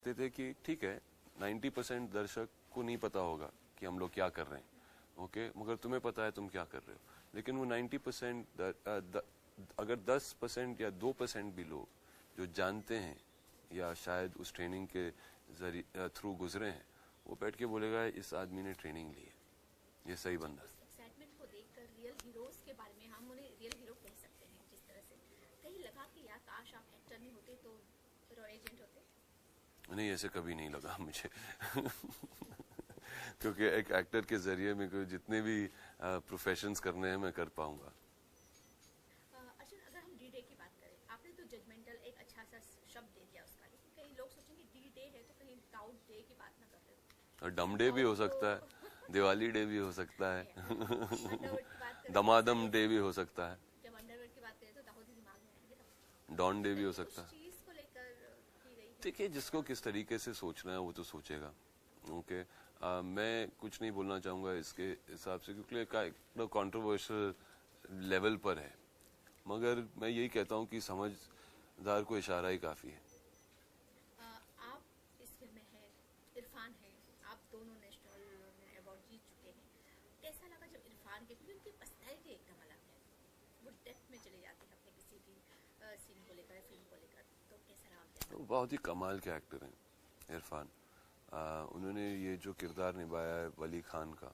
कहते थे कि ठीक है 90% दर्शक को नहीं पता होगा कि हम लोग क्या कर रहे हैं, ओके, मगर तुम्हें पता है तुम क्या कर रहे हो। लेकिन वो 90% अगर 10% या 2% भी लोग जो जानते हैं या शायद उस ट्रेनिंग के जरिए थ्रू गुजरे हैं, वो बैठ के बोलेगा इस आदमी ने ट्रेनिंग ली है, ये सही बंदा है। एक्साइटमेंट को देखकर रियल हीरोज के बारे में हम उन्हें रियल हीरो कह सकते हैं। जिस तरह से कहीं लगा कि यार काश आप एक्टर नहीं होते तो रॉ एजेंट होते? नहीं, ऐसे कभी नहीं लगा मुझे क्योंकि एक एक्टर के जरिए में कोई जितने भी प्रोफेशंस करने हैं मैं कर पाऊंगा। अर्जुन, अगर हम डी डे की बात करें, आपने तो जजमेंटल एक अच्छा सा शब्द दे दिया उसका, लेकिन कई लोग सोचेंगे डी डे है तो कहीं डाउट डे की बात ना कर रहे हो। और डम डे भी हो सकता है, दिवाली डे भी हो सकता है अंडरवर्ल्ड की बात करें, दमादम डे भी हो सकता है, जब अंडरवर्ल्ड की बात करें तो दाऊदी दिमाग में आएंगे तब। डॉन डे भी हो उस सकता है। चीज को लेकर की गई है। देखिए, जिसको किस तरीके से सोचना है वो तो सोचेगा, ओके। मैं कुछ नहीं बोलना चाहूंगा इसके हिसाब से क्योंकि कंट्रोवर्शियल लेवल पर है, मगर मैं यही कहता हूँ कि समझदार को इशारा ही काफी है। आप इस फिल्म में हैं, इरफान है, आप दोनों नेशनल अवार्ड जीत चुके हैं। कैसा लगा जब इरफान के, क्योंकि उनकी पर्सनैलिटी एकदम अलग है, वो डेप्थ में चले जाते हैं अपने किसी भी सीन को लेकर, फिल्म को लेकर, तो कैसा रहा आपके तो बहुत ही कमाल के एक्टर हैं इरफान। उन्होंने ये जो किरदार निभाया है वली खान का,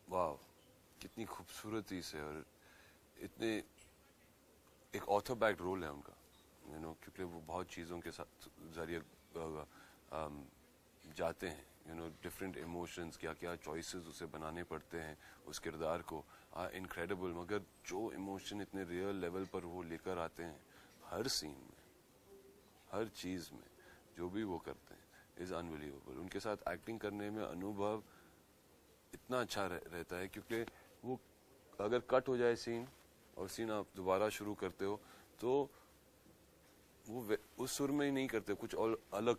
वाह, कितनी खूबसूरती से, और इतने एक ऑथर बैक्ड रोल है उनका, क्योंकि वो बहुत चीज़ों के साथ जरिए जाते हैं, डिफरेंट इमोशंस, क्या क्या चॉइसेस उसे बनाने पड़ते हैं उस किरदार को, इनक्रेडिबल। मगर जो इमोशन इतने रियल लेवल पर वो लेकर आते हैं हर सीन में, हर चीज़ में, जो भी वो करते हैं इज़ अनबिलीवेबल। उनके साथ एक्टिंग करने में अनुभव इतना अच्छा रहता है, क्योंकि वो अगर कट हो जाए सीन और सीन आप दोबारा शुरू करते हो तो वो उस सुर में ही नहीं करते, कुछ और अलग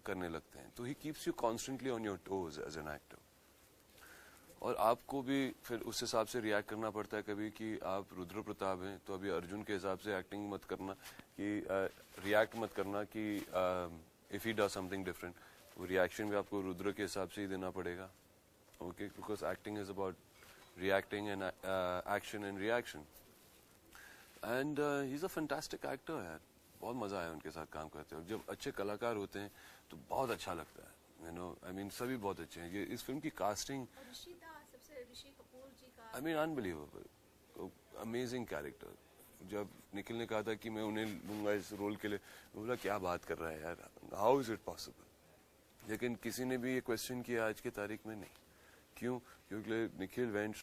करने लगते हैं। तो he keeps you constantly on your toes as an actor, और आपको भी फिर उस हिसाब से रिएक्ट करना पड़ता है कभी कि आप रुद्र प्रताप हैं तो अभी अर्जुन के हिसाब से एक्टिंग मत करना, कि रिएक्ट मत करना कि if he does something different, वो रिएक्शन भी आपको रुद्र के हिसाब से ही देना पड़ेगा, okay, because acting is about reacting and action and reaction. And he's a fantastic actor है, बहुत मजा आया उनके साथ काम करते हैं। जब अच्छे कलाकार होते हैं तो बहुत अच्छा लगता है, I mean सभी बहुत अच्छे हैं। ये इस फिल्म की कास्टिंग, ऋषि कपूर जी का, I mean unbelievable, amazing character. जब निखिल ने कहा था कि मैं उन्हें लूंगा इस रोल के लिए, मैं बोला क्या बात कर रहा है यार, हाउ इज इट पॉसिबल। लेकिन किसी ने भी ये क्वेश्चन किया आज की तारीख में नहीं, क्यों? क्योंकि निखिल वेंट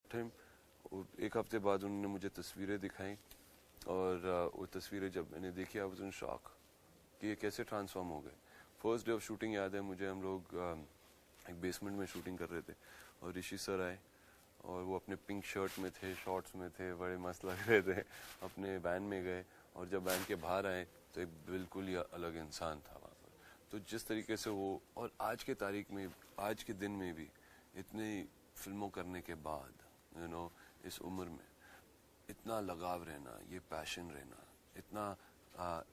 हिम, एक हफ्ते बाद उन्होंने मुझे तस्वीरें दिखाई, और वो तस्वीरें जब मैंने देखी आई वाज इन शॉक कि ये कैसे ट्रांसफॉर्म हो गए। फर्स्ट डे ऑफ शूटिंग याद है मुझे, हम लोग एक बेसमेंट में शूटिंग कर रहे थे और ऋषि सर आए और वो अपने पिंक शर्ट में थे, शॉर्ट्स में थे, बड़े मस्त लग रहे थे। अपने वैन में गए और जब वैन के बाहर आए तो एक बिल्कुल ही अलग इंसान था वहाँ पर। तो जिस तरीके से वो, और आज के तारीख में, आज के दिन में भी इतनी फिल्मों करने के बाद इस उम्र में इतना लगाव रहना, ये पैशन रहना, इतना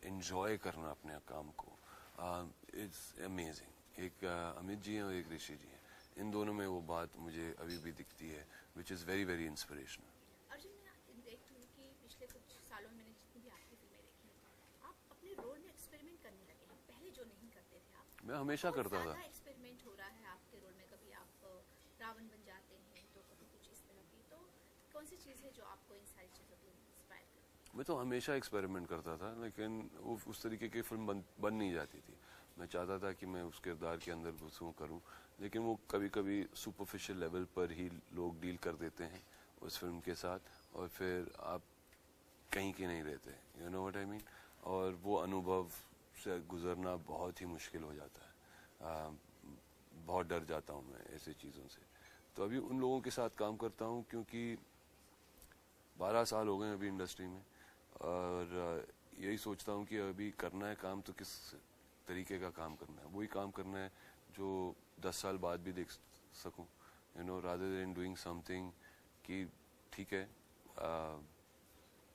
एंजॉय करना अपने काम को, इट्स अमेजिंग। एक अमित जी हैं और एक ऋषि जी हैं, इन दोनों में वो बात मुझे अभी भी दिखती है, which is very very inspirational. Arjun, मैं देखती हूँ कि पिछले कुछ सालों में मैंने जितनी भी आपकी फिल्में देखी, आप अपने रोल में एक्सपेरिमेंट करने लगे हैं, पहले जो नहीं करते थे आप। मैं हमेशा करता था। एक्सपेरिमेंट हो रहा है आपके रोल में, कभी आप रावण बन जाते हैं तो कभी कुछ इस तरह की, तो कौन सी चीज़ है जो आपको इन सारी चीज़ों के लिए इंस्पायर करती है? मैं तो हमेशा एक्सपेरिमेंट करता था, लेकिन वो उस तरीके की फिल्म बन नहीं जाती थी। मैं चाहता था कि मैं उस किरदार के अंदर घुसूँ, करूँ, लेकिन वो कभी कभी सुपरफिशियल लेवल पर ही लोग डील कर देते हैं उस फिल्म के साथ, और फिर आप कहीं के नहीं रहते, you know what I mean. और वो अनुभव से गुजरना बहुत ही मुश्किल हो जाता है। बहुत डर जाता हूँ मैं ऐसी चीज़ों से। तो अभी उन लोगों के साथ काम करता हूँ क्योंकि 12 साल हो गए अभी इंडस्ट्री में, और यही सोचता हूँ कि अभी करना है काम तो किस तरीके का काम करना है, वही काम करना है जो 10 साल बाद भी देख सकूँ, रादर देन डूइंग समथिंग कि ठीक है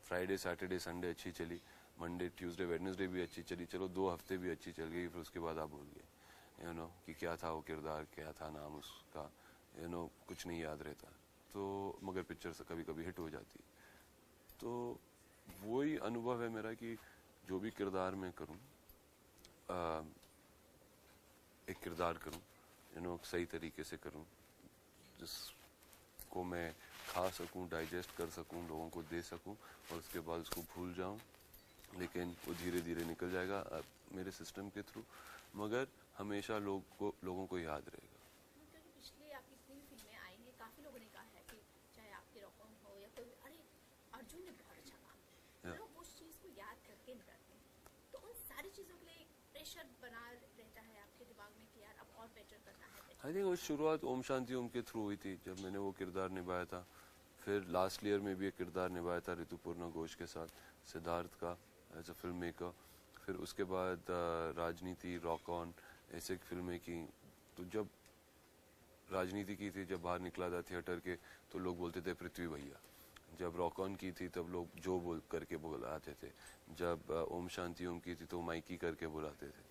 फ्राइडे सैटरडे संडे अच्छी चली, मंडे ट्यूसडे वेडनेसडे भी अच्छी चली, चलो 2 हफ्ते भी अच्छी चल गई, फिर उसके बाद आप भूल गए कि क्या था वो किरदार, क्या था नाम उसका, कुछ नहीं याद रहता। तो मगर पिक्चर से कभी कभी हिट हो जाती है। तो वही अनुभव है मेरा कि जो भी किरदार मैं करूं, एक किरदार करूं, सही तरीके से करूं, जिसको मैं खा सकूं, डाइजेस्ट कर सकूं, लोगों को दे सकूं और उसके बाद उसको भूल जाऊं, लेकिन वो धीरे धीरे निकल जाएगा मेरे सिस्टम के थ्रू, मगर हमेशा लोगों को याद रहेगा। क्योंकि पिछले आपकी जितनी भी फिल्में आई हैं, काफी लोगों ने कहा है कि चाहे आपके रॉकॉन हो या कोई, अरे अर्जुन ने बहुत अच्छा काम किया, लोग उस चीज को याद करके निकलते हैं। तो उन सारी चीजों के लिए एक प्रेशर बना रहता है आपके दिमाग में कि यार अब और बेटर करना है। आई थिंक वो शुरुआत ओम शांति ओम के थ्रू हुई थी, जब मैंने वो किरदार निभाया था। फिर लास्ट ईयर में भी एक किरदार निभाया था ऋतुपर्णा घोष के साथ, सिद्धार्थ का, एज अ फिल्म मेकर। फिर उसके बाद राजनीति, रॉक ऑन, ऐसे फिल्में की। तो जब राजनीति की थी, जब बाहर निकला था थिएटर के, तो लोग बोलते थे पृथ्वी भैया। जब रॉक ऑन की थी तब लोग जो बोल करके बुलाते थे। जब ओम शांति ओम की थी तो माइकी करके बुलाते थे।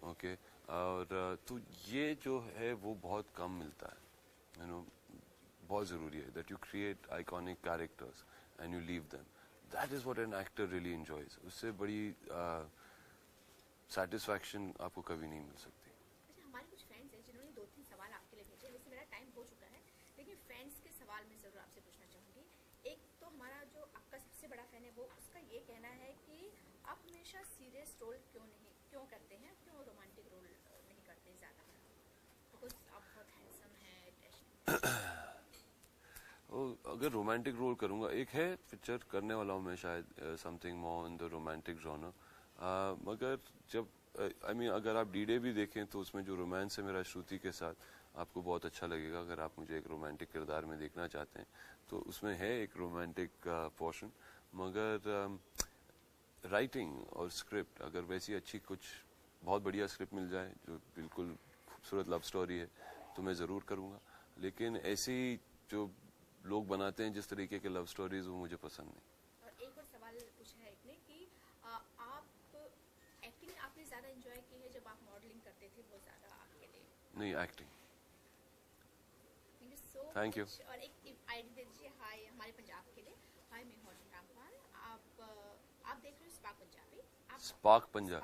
ओके और तो ये जो है वो बहुत कम मिलता है, बहुत ज़रूरी है that you create iconic characters and you leave them. That is what an actor really enjoys. उससे बड़ी सेटिस्फैक्शन आपको कभी नहीं मिल सकती। अच्छा, हमारे कुछ फ्रेंड्स हैं जिन्होंने 2-3 सवाल आपके लिए भेजे। वैसे मेरा टाइम हो चुका है, लेकिन फ्रेंड्स के सवाल मैं ज़रूर आपसे पूछना चाहूँगी। एक तो हमारा जो आपका सबसे बड़ा फैन है, वो उसका ये कहना है कि आप हमेशा सीरियस रोल क्यों करते हैं, क्यों रोमांटिक रोल नहीं करते ज़्यादा? बिकॉज आप बहुत हैंडसम हैं, अगर रोमांटिक रोल करूंगा, एक है पिक्चर करने वाला हूँ मैं शायद, something more in the romantic genre, मगर जब अगर आप डीडे भी देखें तो उसमें जो रोमांस है मेरा श्रुति के साथ, आपको बहुत अच्छा लगेगा। अगर आप मुझे एक रोमांटिक किरदार में देखना चाहते हैं तो उसमें है एक रोमांटिक पोर्शन, मगर राइटिंग और स्क्रिप्ट अगर वैसी अच्छी कुछ बहुत बढ़िया स्क्रिप्ट मिल जाए जो बिल्कुल खूबसूरत लव स्टोरी है तो मैं ज़रूर करूँगा। लेकिन ऐसी जो लोग बनाते हैं जिस तरीके के लव स्टोरीज, वो मुझे पसंद नहीं। और एक और सवाल पूछा है एक ने कि आप एक्टिंग आपने ज़्यादा एंजॉय की है जब आप मॉडलिंग करते थे, वो ज़्यादा आपके लिए? नहीं, acting. Thank you so thank you. और एक आईडी दे दीजिए हाय हमारे पंजाब के लिए। हाय, मैं हूँ अर्जुन रामपाल। आप देख रहे हो स्पार्क पंजाबी। स्पार्क पंजाब।